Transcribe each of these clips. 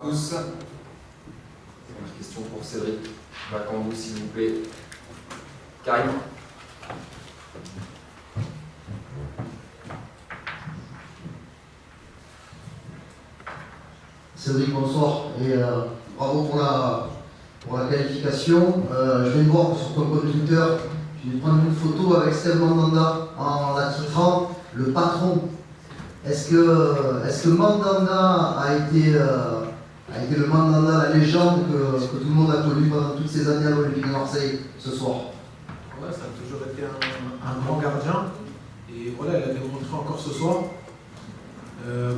Tous. Première question pour Cédric Macandou, s'il vous plaît. Karim. Cédric, bonsoir et bravo pour la qualification. Je viens de voir sur ton compte Twitter, tu viens de prendre une photo avec Steve Mandanda en la titrant le patron. Est-ce que Mandanda a été le Mandanda, la légende que tout le monde a connu pendant toutes ces années à l'Olympique de Marseille ce soir? Ouais, ça a toujours été un grand gardien et voilà, il a démontré encore ce soir.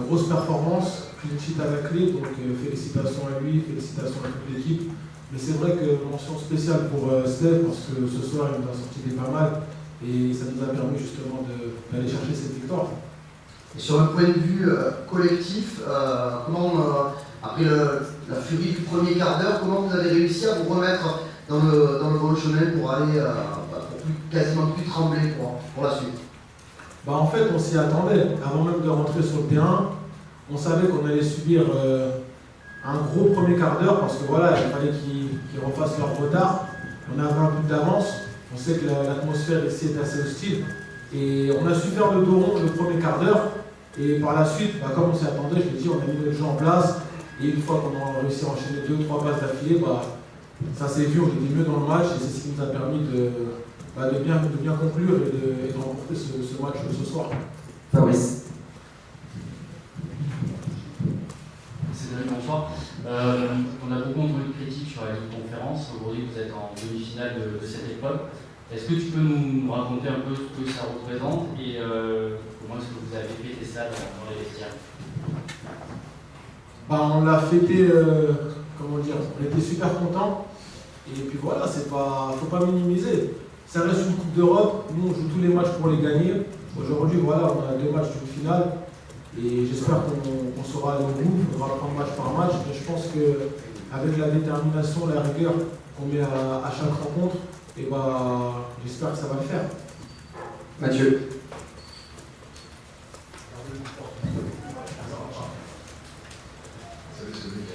Grosse performance, clean sheet à la clé, donc félicitations à lui, félicitations à toute l'équipe. Mais c'est vrai que mention spéciale pour Steph parce que ce soir il nous a sorti des pas mal et ça nous a permis justement d'aller chercher cette victoire. Et sur un point de vue collectif, après la furie du premier quart d'heure, comment vous avez réussi à vous remettre dans le bon chemin pour aller quasiment plus trembler pour la suite? En fait, on s'y attendait. Avant même de rentrer sur le terrain, on savait qu'on allait subir un gros premier quart d'heure parce que voilà, il fallait qu'ils refassent leur retard. On avait un but d'avance. On sait que l'atmosphère ici est assez hostile. Et on a su faire le dos rond le premier quart d'heure. Et par la suite, comme on s'y attendait, je l'ai dit, on a mis notre jeu en place. Et une fois qu'on a réussi à enchaîner 2-3 passes d'affilée, ça s'est vu, on était mieux dans le match. Et c'est ce qui nous a permis de bien conclure et de remporter ce match ce soir. Fabrice. Cédric, bonsoir. On a beaucoup entendu de critiques sur la Ligue de conférence. Aujourd'hui, vous êtes en demi-finale de cette épreuve. Est-ce que tu peux nous raconter un peu ce que ça représente et comment est-ce que vous avez fêté ça dans les vestiaires? On l'a fêté, on était super contents. Et puis voilà, faut pas minimiser. Ça reste une Coupe d'Europe. Nous, on joue tous les matchs pour les gagner. Aujourd'hui, voilà, on a 2 matchs d'une finale. Et j'espère qu'on saura aller au bout. Il faudra prendre match par match. Mais je pense qu'avec la détermination, la rigueur qu'on met à chaque rencontre, j'espère que ça va le faire. Mathieu. Salut Cédric.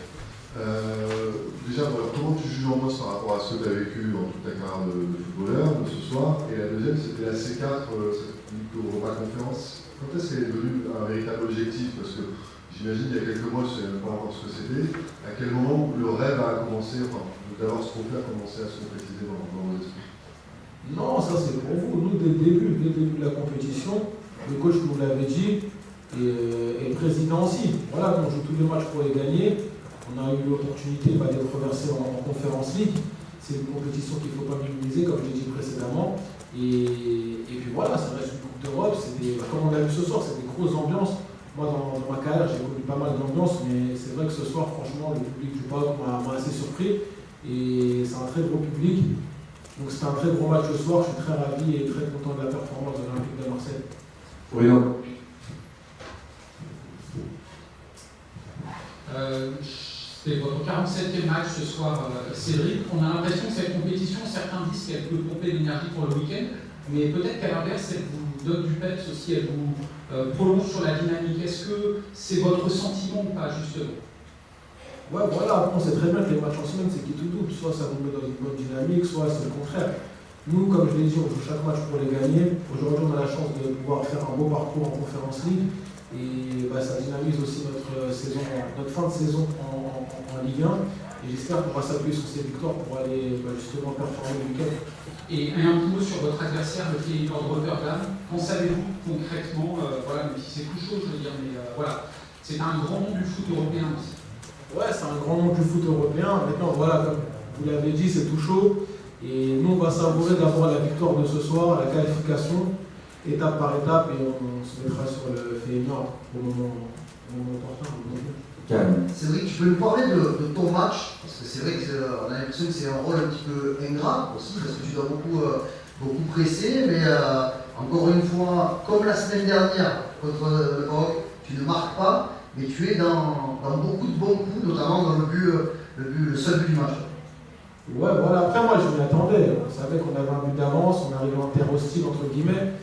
Déjà, comment tu juges l'ambiance par rapport à ce que tu as vécu dans toute ta carrière de footballeur de ce soir? Et la deuxième, c'était la C4, cette Europa Conférence. Quand est-ce qu'elle est devenue un véritable objectif? Parce que j'imagine il y a quelques mois, je ne savais même pas encore ce que c'était. À quel moment le rêve a commencé, d'avoir ce trophée a commencé à se concrétiser dans vos esprits? Non, ça c'est pour vous. Nous, dès le début de la compétition, le coach nous l'avait dit, et le président aussi. Voilà, on joue tous les matchs pour les gagner. On a eu l'opportunité d'être reversé en Conference League. C'est une compétition qu'il ne faut pas minimiser, comme je l'ai dit précédemment. Et puis voilà, ça reste une Coupe d'Europe. Comme on l'a vu ce soir, c'est des grosses ambiances. Moi, dans ma carrière, j'ai connu pas mal d'ambiances, mais c'est vrai que ce soir, franchement, le public du PAOK m'a assez surpris. Et c'est un très gros public. Donc c'était un très gros match ce soir. Je suis très ravi et très content de la performance de l'Olympique de Marseille. Bruno. C'est votre 47e match ce soir, Cédric. On a l'impression que cette compétition, certains disent qu'elle peut pomper l'énergie pour le week-end, mais peut-être qu'à l'inverse, elle vous donne du peps aussi, elle vous prolonge sur la dynamique. Est-ce que c'est votre sentiment ou pas, justement? Ouais, voilà, on sait très bien que les matchs en semaine, c'est qui tout double. Soit ça vous met dans une bonne dynamique, soit c'est le contraire. Nous, comme je l'ai dit, on joue chaque match pour les gagner. Aujourd'hui, on a la chance de pouvoir faire un beau parcours en Conference League. Et ça dynamise aussi notre fin de saison en Ligue 1. Et j'espère qu'on va s'appuyer sur ces victoires pour aller justement performer le week-end. Et un petit mot sur votre adversaire, le Feyenoord Rotterdam. Qu'en savez-vous concrètement, même si c'est tout chaud, je veux dire, mais voilà, c'est un grand nom du foot européen aussi. Ouais, c'est un grand nom du foot européen. Maintenant, voilà, comme vous l'avez dit, c'est tout chaud. Et nous, on va savourer d'abord la victoire de ce soir, la qualification, étape par étape, et on se mettra sur le Feyenoord au moment opportun. Cédric, tu peux nous parler de ton match? Parce que c'est vrai qu'on a l'impression que c'est un rôle un petit peu ingrat aussi, parce que tu dois beaucoup presser, mais encore une fois, comme la semaine dernière contre le PAOK, tu ne marques pas, mais tu es dans beaucoup de bons coups, notamment dans le seul but du match. Ouais, voilà, après moi je m'y attendais. On savait qu'on avait un but d'avance, on arrivait en terre hostile, entre guillemets.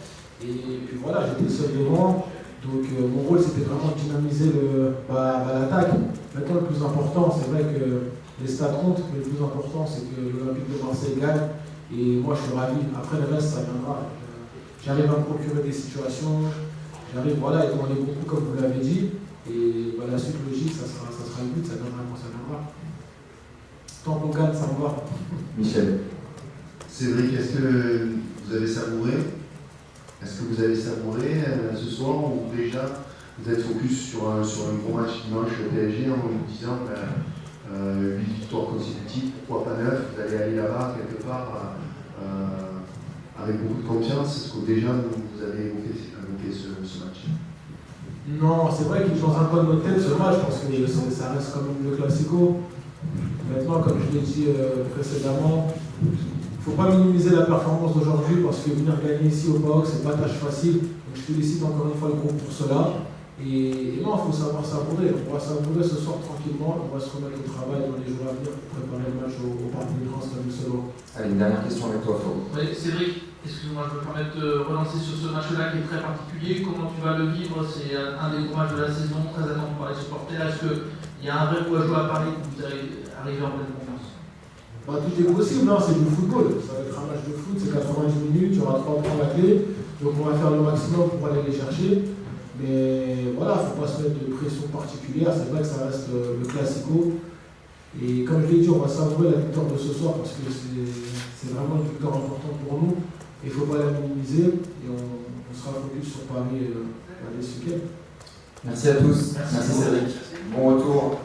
Et puis voilà, j'étais seul devant. Donc mon rôle c'était vraiment de dynamiser l'attaque. Maintenant le plus important, c'est vrai que les stats comptent, mais le plus important c'est que l'Olympique de Marseille gagne. Et moi je suis ravi. Après le reste, ça viendra. J'arrive à me procurer des situations, j'arrive à être dans les bons coups comme vous l'avez dit. Et la suite logique, ça sera le but, ça viendra quand ça viendra. Tant qu'on gagne, ça me va. Michel. Cédric, est-ce que vous avez savouré ce soir ou déjà vous êtes focus sur un gros match dimanche au PSG en vous disant 8 victoires consécutives, pourquoi pas 9, vous allez aller là-bas quelque part avec beaucoup de confiance? Est-ce que déjà vous avez évoqué ce match? Non, c'est vrai qu'il est dans un coin de notre tête ce match parce que ça reste quand même le classico. Maintenant, comme je l'ai dit précédemment, il ne faut pas minimiser la performance d'aujourd'hui parce que venir gagner ici au PAOK, c'est pas tâche facile. Donc je félicite encore une fois le groupe pour cela. Et non, il faut savoir savourer. On va savourer ce soir tranquillement. On va se remettre au travail dans les jours à venir pour préparer le match au Parc des Princes comme il se doit. Allez, une dernière question avec toi, Flo. Oui, Cédric, excuse-moi, je me permets de relancer sur ce match-là qui est très particulier. Comment tu vas le vivre? C'est un des gros matchs de la saison, très attendu par les supporters. Est-ce qu'il y a un vrai coup à jouer à Paris pour vous arriver en pleine confiance? Tout est possible, hein, c'est du football. Ça va être un match de foot, c'est 90 minutes, il y aura 3 points à la clé. Donc on va faire le maximum pour aller les chercher. Mais voilà, il ne faut pas se mettre de pression particulière. C'est vrai que ça reste le classico. Et comme je l'ai dit, on va savourer la victoire de ce soir parce que c'est vraiment une victoire importante pour nous. Il ne faut pas la minimiser et on sera focus sur Paris ce week-end. Merci à tous. Merci Cédric. Bon retour